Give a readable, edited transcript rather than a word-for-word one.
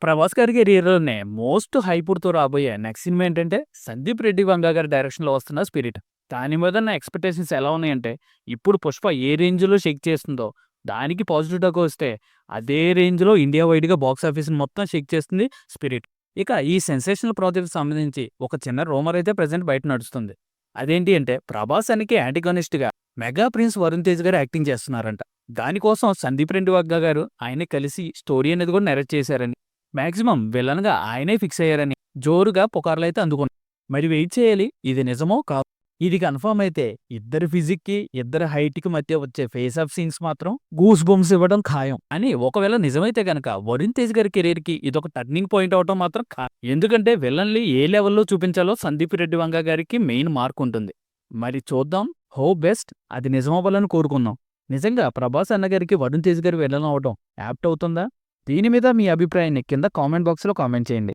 ప్రభాస్ గారి కెరియర్‌లోనే మోస్ట్ హైప్‌తో రాబోయే next cinema ఏంటంటే 'సందీప్ రెడ్డి వంగ' గారి డైరెక్షన్‌లో వస్తున్న 'స్పిరిట్'. దాని మీద నా ఎక్స్‌పెక్టేషన్స్ ఎలా ఉన్నాయంటే, ఇప్పుడు 'పుష్ప' ఏ రేంజ్‌లో షేక్ చేస్తుందో, దానికి పాజిటివ్ టాక్ వస్తే, అదే రేంజ్‌లో ఇండియా వైడ్‌గా బాక్స్ ఆఫీస్‌ని మొత్తం షేక్ చేస్తుంది 'స్పిరిట్'. ఇక ఈ సెన్సేషనల్ ప్రాజెక్ట్‌కి సంబంధించి ఒక చిన్న రూమర్ అయితే ప్రెజెంట్ బయట నడుస్తుంది. అదేంటి అంటే, ప్రభాస్ అనికి యాంటగోనిస్ట్‌గా మెగా ప్రిన్స్ వరుణ్ తేజ్ గారు యాక్టింగ్ చేస్తున్నారంట. దానికోసం సందీప్ రెడ్డి వంగ గారు ఆయన్ని కలిసి స్టోరీ అనేది కూడా నరేట్ చేశారని, మాక్సిమం విలన్‌గా ఆయనే ఫిక్స్ అయ్యారని జోరుగా పుకార్లయితే అందుకున్నాయి. మరి వెయిట్ చేయాలి ఇది నిజమో కాదో. ఇది కన్ఫర్మ్ అయితే ఇద్దరి ఫిజిక్‌కి, ఇద్దరి హైట్‌కి మధ్య వచ్చే ఫేస్ ఆఫ్ సీన్స్ మాత్రం గూస్ బంప్స్ ఇవ్వడం ఖాయం. అని ఒకవేళ నిజమైతే గనక వరుణ్ తేజ్ గారి కెరీర్‌కి ఇదొక టర్నింగ్ పాయింట్ అవ్వటం మాత్రం ఖాయం. ఎందుకంటే విలన్‌ని ఏ లెవెల్‌లో చూపించాలో సందీప్ రెడ్డి వంగ గారికి మెయిన్ మార్క్ ఉంటుంది. మరి చూద్దాం. Hope best. అది నిజమవ్వాలని కోరుకుందాం. నిజంగా ప్రభాస్ అన్నగారికి వరుణ్ తేజ్ గారు విలన్ అవ్వడం యాప్ట్ అవుతుందా? దీని మీద మీ అభిప్రాయాన్ని కింద కామెంట్ బాక్స్‌లో కామెంట్ చేయండి.